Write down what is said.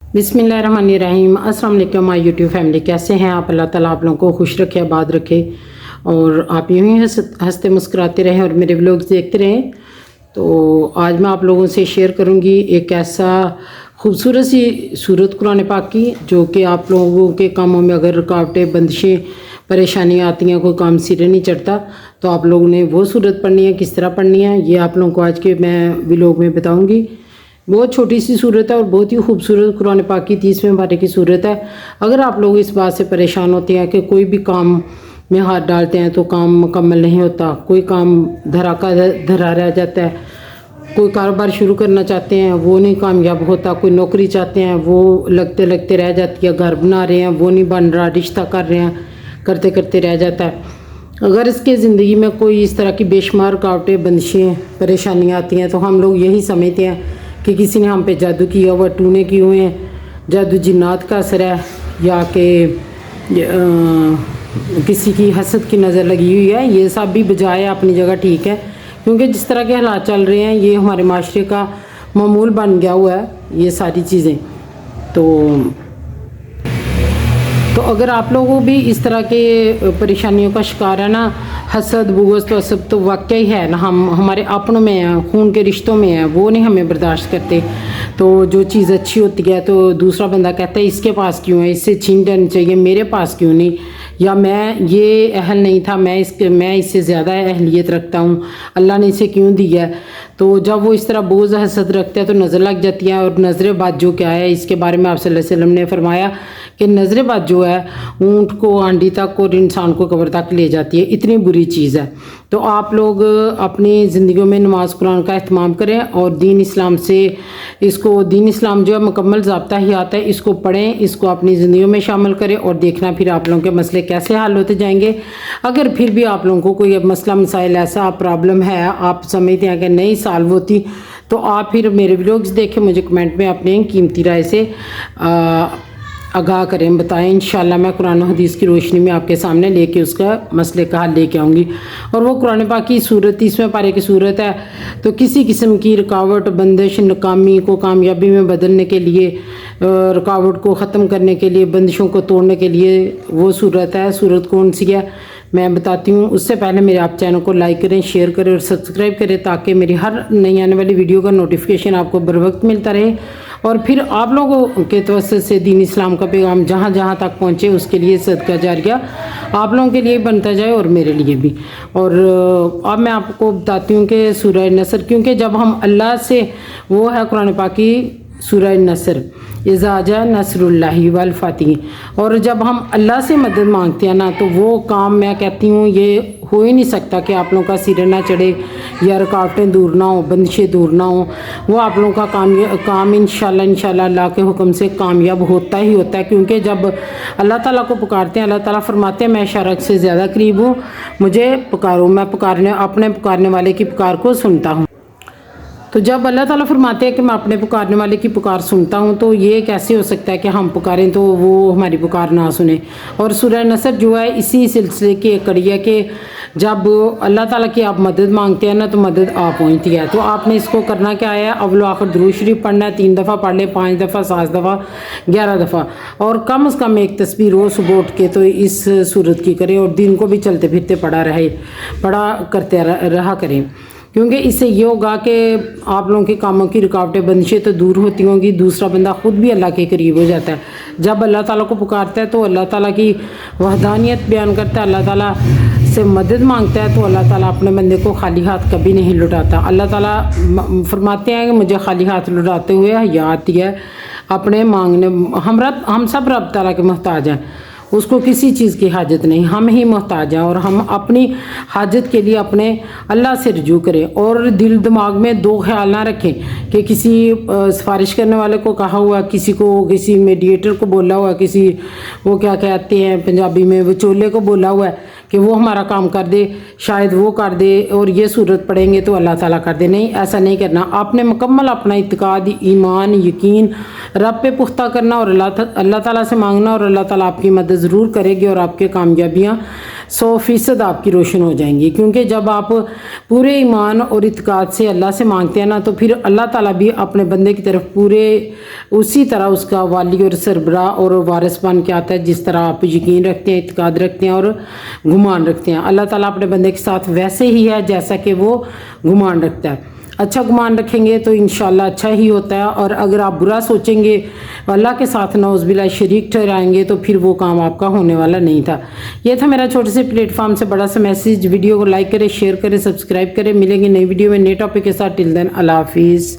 बिस्मिल्लाहिर्रहमानिर्रहीम। अस्सलाम वालेकुम माय यूट्यूब फैमिली, कैसे हैं आप? अल्लाह ताला आप लोगों को खुश रखे, आबाद रखे और आप यूं ही हंसते मुस्कुराते रहें और मेरे व्लॉग्स देखते रहें। तो आज मैं आप लोगों से शेयर करूंगी एक ऐसा खूबसूरत सी सूरत कुरान पाक की, जो कि आप लोगों के कामों में अगर रुकावटें, बंदिशें, परेशानियाँ आती हैं, कोई काम सिरे नहीं चढ़ता, तो आप लोगों ने वो सूरत पढ़नी है। किस तरह पढ़नी है ये आप लोगों को आज के मैं व्लॉग में बताऊँगी। बहुत छोटी सी सूरत है और बहुत ही खूबसूरत कुरान पाक की 30वें पारे की सूरत है। अगर आप लोग इस बात से परेशान होते हैं कि कोई भी काम में हाथ डालते हैं तो काम मुकम्मल नहीं होता, कोई काम धरा रह जाता है, कोई कारोबार शुरू करना चाहते हैं वो नहीं कामयाब होता, कोई नौकरी चाहते हैं वो लगते लगते रह जाती है, घर बना रहे हैं वो नहीं बन रहा, रिश्ता कर रहे हैं करते करते रह जाता है। अगर इसके ज़िंदगी में कोई इस तरह की बेशुमार रुकावटें, बंदिशें, परेशानियाँ आती हैं तो हम लोग यही समझते हैं कि किसी ने हम पे जादू किया हुआ, टूने किए हुए हैं, जादू जिन्नात का असर है, या कि किसी की हसद की नज़र लगी हुई है। ये सब भी बजाय अपनी जगह ठीक है, क्योंकि जिस तरह के हालात चल रहे हैं ये हमारे माशरे का मामूल बन गया हुआ है ये सारी चीज़ें। तो अगर आप लोगों भी इस तरह के परेशानियों का शिकार है ना, हसद, बुग़्ज़, तो सब तो वाकई है ना, हम हमारे अपनों में हैं, खून के रिश्तों में है, वो नहीं हमें बर्दाश्त करते। तो जो चीज़ अच्छी होती है तो दूसरा बंदा कहता है इसके पास क्यों है, इससे छीन लेनी चाहिए, मेरे पास क्यों नहीं, या मैं ये अहल नहीं था, मैं इससे ज़्यादा अहलियत रखता हूँ, अल्लाह ने इसे क्यों दिया है। तो जब वो इस तरह बोझ हसद रखते हैं तो नज़र लग जाती है। और नज़र बद जो क्या है, इसके बारे में आप सल्लल्लाहु अलैहि वसल्लम ने फरमाया कि नज़र बद जो है ऊँट को आंधी तक और इंसान को कब्र तक ले जाती है, इतनी बुरी चीज़ है। तो आप लोग अपनी ज़िंदगियों में नमाज कुरान का अहतमाम करें और दीन इस्लाम से दीन इस्लाम जो है मुकम्मल ज़ाब्ता ही आता है, इसको पढ़ें, इसको अपनी ज़िंदगियों में शामिल करें और देखना फिर आप लोगों के मसले कैसे हल होते जाएंगे। अगर फिर भी आप लोगों को कोई मसला मसाइल ऐसा प्रॉब्लम है आप समझते हैं कि नहीं सॉल्व होती, तो आप फिर मेरे व्लॉग्स देखें, मुझे कमेंट में अपने कीमती राय से आगाह करें, बताएं। इंशाल्लाह मैं कुरान हदीस की रोशनी में आपके सामने लेके उसका मसले का हल लेके आऊँगी। और वो कुरान पाक की सूरत 30वें पारे की सूरत है। तो किसी किस्म की रुकावट, बंदिश, नाकामी को कामयाबी में बदलने के लिए, रुकावट को ख़त्म करने के लिए, बंदिशों को तोड़ने के लिए वो सूरत है। सूरत कौन सी है मैं बताती हूँ। उससे पहले मेरे आप चैनल को लाइक करें, शेयर करें और सब्सक्राइब करें, ताकि मेरी हर नई आने वाली वीडियो का नोटिफिकेशन आपको बर वक्त मिलता रहे और फिर आप लोगों के तवज्जुह से दीन इस्लाम का पैगाम जहाँ जहाँ तक पहुँचे उसके लिए सदका जारिया आप लोगों के लिए बनता जाए और मेरे लिए भी। और अब मैं आपको बताती हूँ कि सूरह नसर, क्योंकि जब हम अल्लाह से, वो है कुरान पाक की सूरह नसर, इज़ा जा नसरुल्लाहि वल फतह, और जब हम अल्लाह से मदद मांगते हैं ना, तो वो काम मैं कहती हूँ ये हो ही नहीं सकता कि आप लोगों का सिर ना चढ़े या रुकावटें दूर ना हो, बंदिशें दूर ना हो। वो आप लोगों का काम इंशाल्लाह अल्लाह के हुक्म से कामयाब होता ही होता है, क्योंकि जब अल्लाह ताला को पुकारते हैं, अल्लाह ताला फरमाते हैं मैं शरक से ज़्यादा करीब हूँ, मुझे पुकारो, मैं अपने पुकारने वाले की पुकार को सुनता हूँ। तो जब अल्लाह ताला फरमाते हैं कि मैं अपने पुकारने वाले की पुकार सुनता हूँ, तो ये कैसे हो सकता है कि हम पुकारें तो वो हमारी पुकार ना सुने। और सूरह नसर जो है इसी सिलसिले की एक कड़ी है कि जब अल्लाह ताला की आप मदद मांगते हैं ना, तो मदद आ पहुँचती है। तो आपने इसको करना क्या है, अव्वल आखिर दुरूद शरीफ पढ़ना है, 3 दफ़ा पढ़ लें, 5 दफ़ा, 7 दफ़ा, 11 दफ़ा, और कम से कम एक तस्बीह रोज़ सुबह उठ के तो इस सूरत की करें और दिन को भी चलते फिरते पढ़ा करते रहा करें, क्योंकि इससे ये होगा कि आप लोगों के कामों की रुकावटें, बंदिशें तो दूर होती होंगी, दूसरा बंदा खुद भी अल्लाह के करीब हो जाता है। जब अल्लाह ताला को पुकारता है तो अल्लाह ताला की वहदानियत बयान करता है, अल्लाह ताला से मदद मांगता है, तो अल्लाह ताला अपने बंदे को खाली हाथ कभी नहीं लौटाता। अल्लाह ताला फरमाते हैं कि मुझे खाली हाथ लौटाते हुए हया आती है अपने मांगने। हम सब रब ताला के मोहताज हैं, उसको किसी चीज़ की हाजत नहीं, हम ही मोहताज हैं। और हम अपनी हाजत के लिए अपने अल्लाह से रुजू करें और दिल दिमाग में दो ख्याल ना रखें कि किसी सिफारिश करने वाले को कहा हुआ, किसी मीडिएटर को बोला हुआ, किसी वो क्या कहते हैं पंजाबी में विचोले को बोला हुआ है कि वो हमारा काम कर दे, शायद वो कर दे और ये सूरत पढ़ेंगे तो अल्लाह ताला कर दे। नहीं, ऐसा नहीं करना। आपने मुकम्मल अपना इत्तिकाद, ईमान, यकीन रब पे पुख्ता करना और अल्लाह ताला से मांगना, और अल्लाह ताला आपकी मदद ज़रूर करेगी और आपके कामयाबियाँ 100% आपकी रोशन हो जाएंगी। क्योंकि जब आप पूरे ईमान और इत्काद से अल्लाह से मांगते हैं ना, तो फिर अल्लाह ताला भी अपने बंदे की तरफ पूरे उसी तरह उसका वाली और सरबरा और वारिस बन के आता है, जिस तरह आप यकीन रखते हैं, इत्काद रखते हैं और गुमान रखते हैं। अल्लाह ताला अपने बंदे के साथ वैसे ही है जैसा कि वो गुमान रखता है। अच्छा गुमान रखेंगे तो इंशाल्लाह अच्छा ही होता है, और अगर आप बुरा सोचेंगे, अल्लाह के साथ नौज़बिल्लाह शरीक ठहराएंगे, तो फिर वो काम आपका होने वाला नहीं था। ये था मेरा छोटे से प्लेटफॉर्म से बड़ा सा मैसेज। वीडियो को लाइक करें, शेयर करें, सब्सक्राइब करें। मिलेंगे नई वीडियो में नए टॉपिक के साथ। टिल देन अल्लाह हाफिज़।